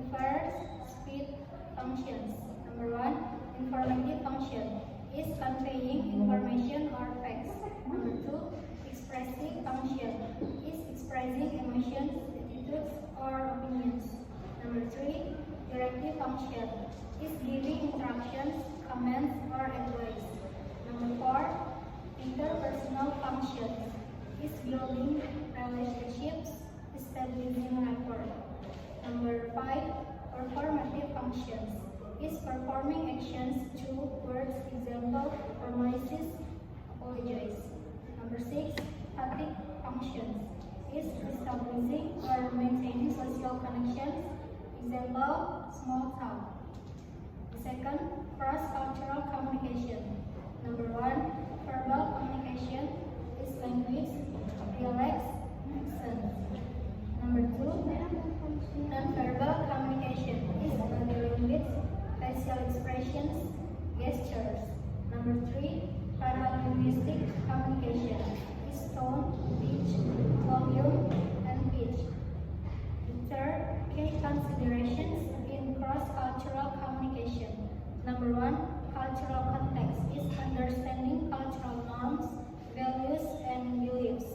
differs speech functions. Number one, informative function is conveying information or facts. Number two, expressive function is expressing emotions, attitudes, or opinions. Number three, directive function is giving instructions, comments, or advice. Number four, interpersonal function is building relationships, establishing rapport. Number five, performative functions is performing actions through words, example, promises, apologize. Number six, public functions is establishing or maintaining social connections, example, small talk. The second, cross-cultural communication. Number one, verbal communication is language, dialects, accent. Number two, non-verbal communication is body language, facial expressions, gestures. Number three, paralinguistic communication is tone, pitch, volume, and pitch. The third, key considerations in cross-cultural communication. Number one, cultural context is understanding cultural norms, values, and beliefs.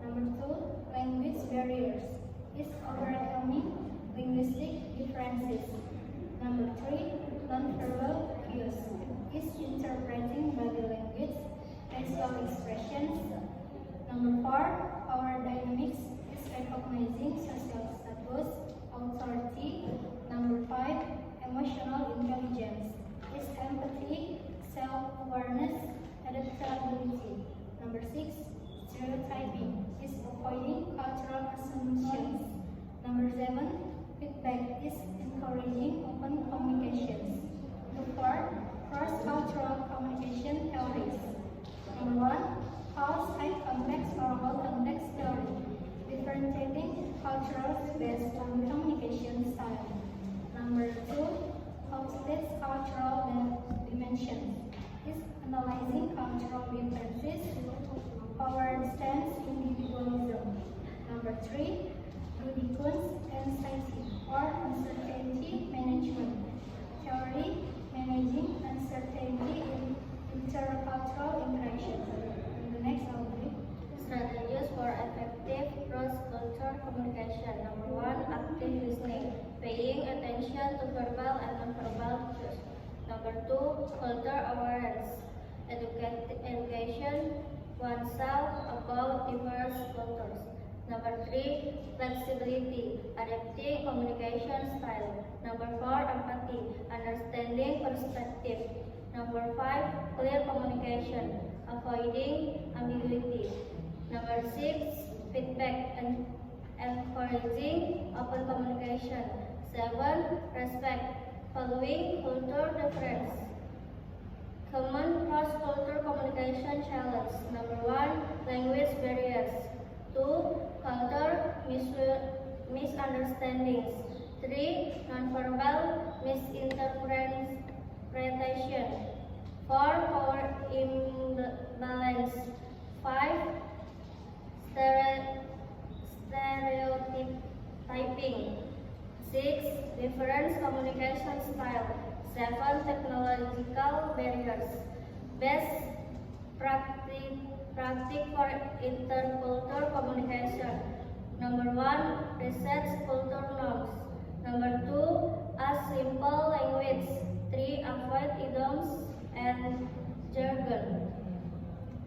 Number two, language barriers is overcoming linguistic differences. Number three, non-verbal cues is interpreting body language, facial expressions. Number four, power dynamics is recognizing social status, authority. Number five, emotional intelligence is empathy, self-awareness, adaptability. Number six, stereotyping is avoiding cultural assumptions. Number seven, feedback is encouraging open communications. Number four, cross-cultural communication theories. Number one, Hall's high context or low context theory, differentiating cultures based on communication style. Number two, Hofstede's cultural dimension is analyzing cultural differences, power stance, individualism. Number three, Rudikund's anxiety or uncertainty management theory, managing uncertainty in intercultural interaction. And the next I'll read. Strategies for effective cross-cultural communication. Number one, active listening, paying attention to verbal and non-verbal cues. Number two, culture awareness, education oneself about diverse cultures. Number three, flexibility, adapting communication style. Number four, empathy, understanding perspective. Number five, clear communication, avoiding ambiguity. Number six, feedback and encouraging open communication. Seven, respect, following culture difference. Common cross-cultural communication challenge. Number one, language barriers. Two, culture misunderstandings. Three, nonverbal misinterpretation. Four, power imbalance. Five, stereotyping. Six, different communication style. Seven, technological barriers. Best practice for intercultural communication. Number one, research culture norms. Number two, a simple language. Three, avoid idioms and jargon.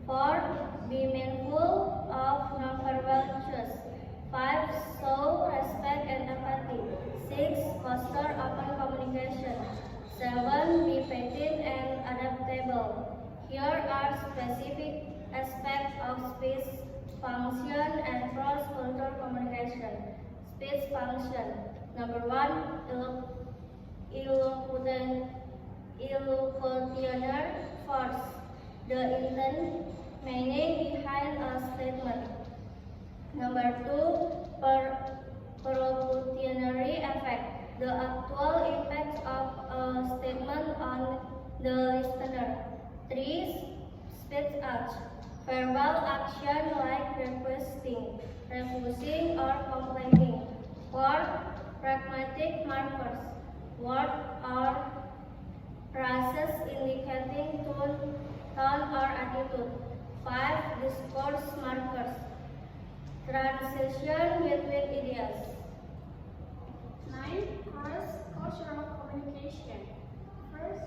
Four, be mindful of nonverbal cues. Five, show respect and empathy. Six, foster open communication. Seven, be patient and adaptable. Here are specific aspects of speech function and cross-cultural communication. Speech function. Number one, illocutioner force, the intent meaning behind a statement. Number two, perlocutionary effect, the actual impact of a statement on the listener. Three, speech act, verbal action like requesting, refusing, or complaining. Four, Pragmatic markers. Words or phrases indicating tone or attitude. 5. Discourse markers. Transition between ideas. 9. Cross-cultural communication. First,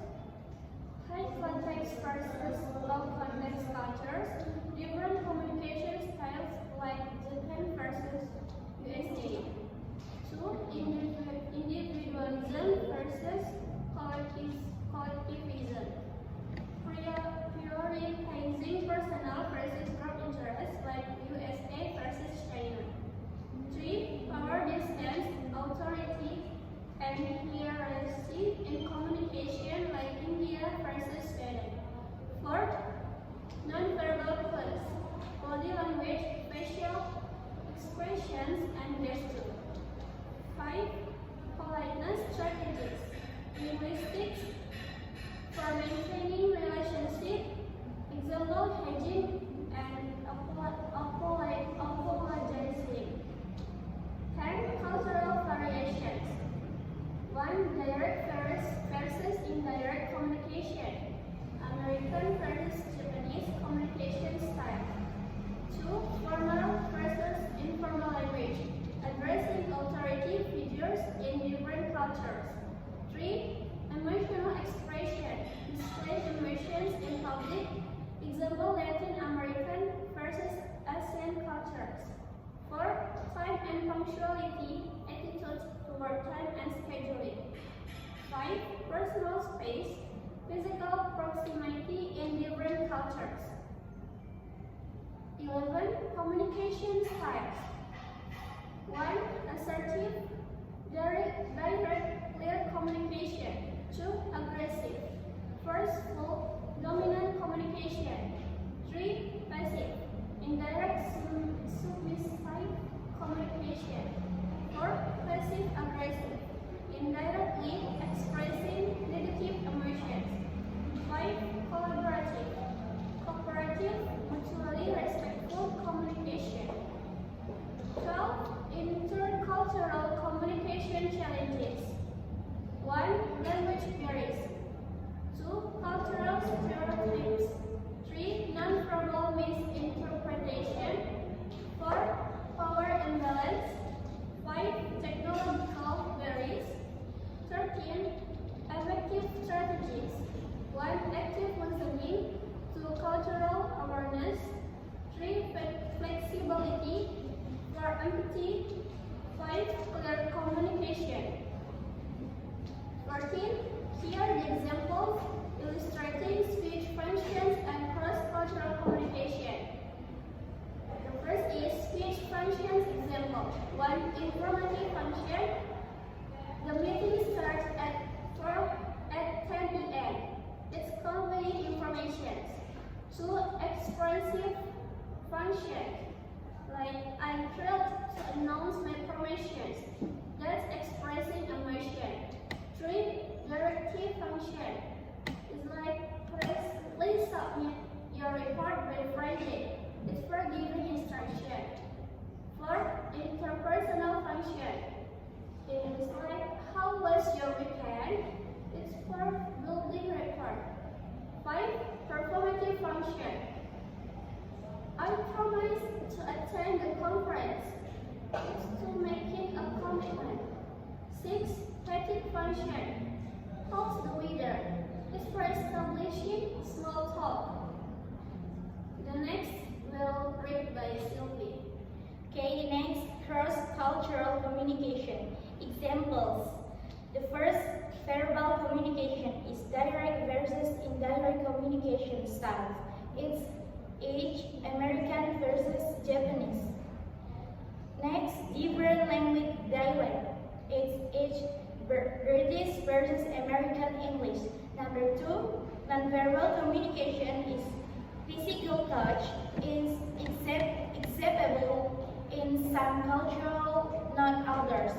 high context versus low context cultures. Different communication styles like Japan versus USA. 2. Individualism versus collectivism. Prioritizing personal versus group interests like USA versus China. 3. Power distance, authority, and hierarchy in communication like India versus Sweden. 4. Non-verbal cues, body language, facial expressions, and gestures. 5. Politeness strategies, linguistics for maintaining relationship, example hygiene, and apologizing. 10. Cultural variations. 1. Direct versus indirect communication. American versus Japanese communication style. 2. Formal versus informal language. Addressing authority figures in different cultures. 3. Emotional expression. Display emotions in public. Example Latin American versus Asian cultures. 4. Time and punctuality. Attitudes toward time and scheduling. 5. Personal space. Physical proximity in different cultures. 11. Communication styles. 1. Assertive, direct, clear communication. 2. Aggressive, forceful, dominant communication. 3. Passive, indirect, submissive communication. 4. Passive aggressive, indirectly expressing negative emotions. 5. Collaborative, cooperative, mutually respectful communication. 12. Intercultural communication challenges. 1. Language barriers. 2. Cultural stereotypes. 3. Non-verbal misinterpretation. 4. Power imbalance. 5. Technological barriers. 13. Effective strategies. 1. Active listening. 2. Cultural awareness. 3. Flexibility. 4. Empathy. 5. Clear communication. 14. Here are the examples illustrating speech functions and cross-cultural communication. The first is speech functions example. 1. Informative function. The meeting starts at 10 a.m. It's conveying information. 2. Expressive function. Like I'm thrilled to announce my promotions. That's expressing emotion. 3. Directive function. It's like please submit your report by Friday. It's for giving instruction. 4. Interpersonal function. It's like how was your weekend? It's for building rapport. 5. Performative function. I promise to attend the conference. It's to making a commitment. 6. Static function. How's the weather? It's for establishing small talk. The next will read by Sylvie. Okay, next, cross-cultural communication. Examples. The first, verbal communication is direct versus indirect communication styles. It's H, American versus Japanese. Next, different language dialect. It's H, British versus American English. Number 2, nonverbal communication is physical touch is acceptable in some cultural, not others.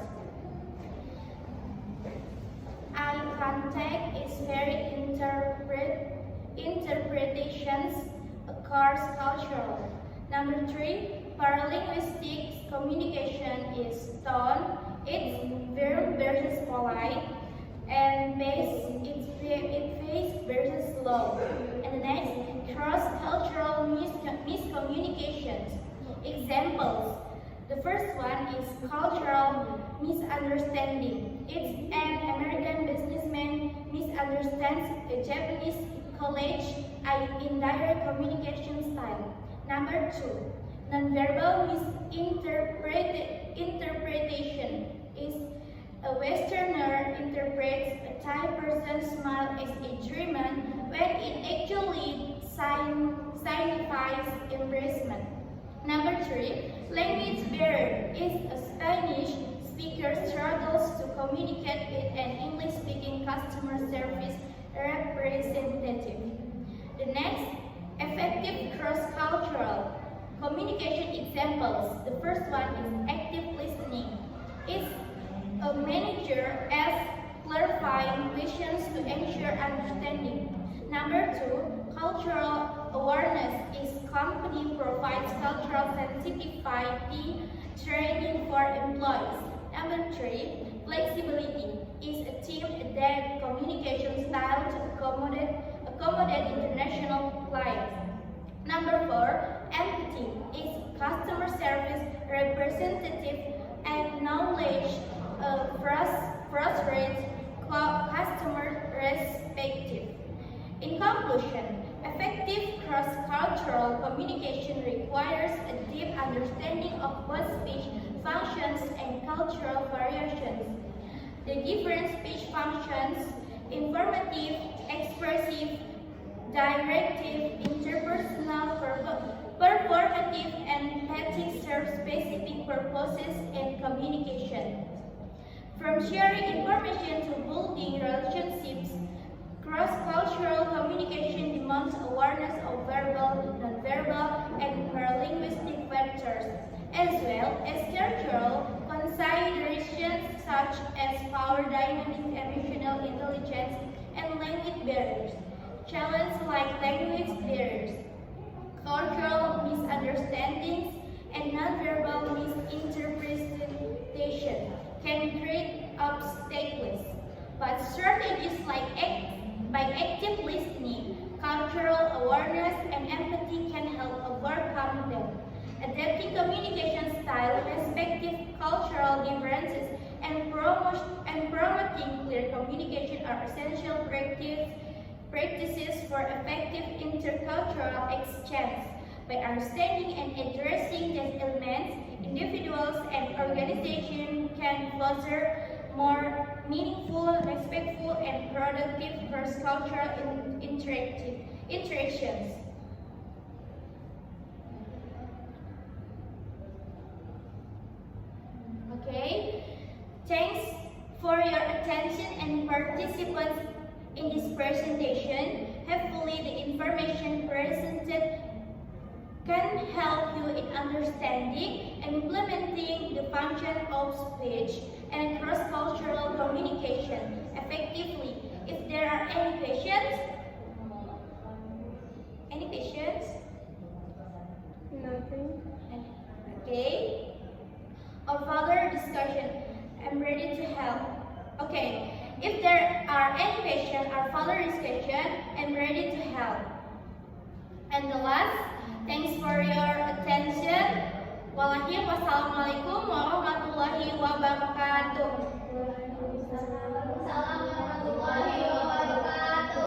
Eye contact is very interpretations across cultural. Number 3, paralinguistic communication is tone, It's verb versus polite, and face versus slow. And the next, cross-cultural miscommunications. Examples. The first one is cultural misunderstanding. It's an American businessman misunderstands a Japanese college indirect communication style. Number two, nonverbal misinterpretation is a Westerner interprets a Thai person's smile as a German when it actually signifies embarrassment. Number three, language barrier is a Spanish speaker struggles to communicate with an English-speaking customer service representative. The next, effective cross-cultural communication examples. The first one is active listening. It's a manager asks clarifying questions to ensure understanding. Number two, cultural awareness is company provides cultural sensitivity training for employees. Number three, flexibility is a team adapt communication style to accommodate international clients. Number four, empathy is customer service representative acknowledge frustrated customer perspective. In conclusion, effective cross-cultural communication requires a deep understanding of both speech functions and cultural variations. The different speech functions, informative, expressive, directive, interpersonal, performative, and empathic serve specific purposes in communication. From sharing information to building relationships, cross-cultural communication demands awareness of verbal, non-verbal, and paralinguistic factors, as well as cultural considerations such as power dynamics, emotional intelligence, and language barriers. Challenges like language barriers, cultural misunderstandings, and non-verbal misinterpretation can create obstacles, but strategies like active listening, cultural awareness, and empathy can help overcome them. Adapting communication style, respective cultural differences, and promoting clear communication are essential practices for effective intercultural exchange. By understanding and addressing these elements, individuals and organizations can foster more meaningful, respectful, and productive cross-cultural interactions. Okay, thanks for your attention and participants in this presentation. Hopefully the information presented can help you in understanding and implementing the function of speech and cross-cultural communication effectively. If there are any questions? Any questions? Nothing. Okay. Or further discussion, I'm ready to help. Okay. If there are any questions or further discussion, I'm ready to help. And the last, thanks for your attention. Wassalamualaikum warahmatullahi wabarakatuh.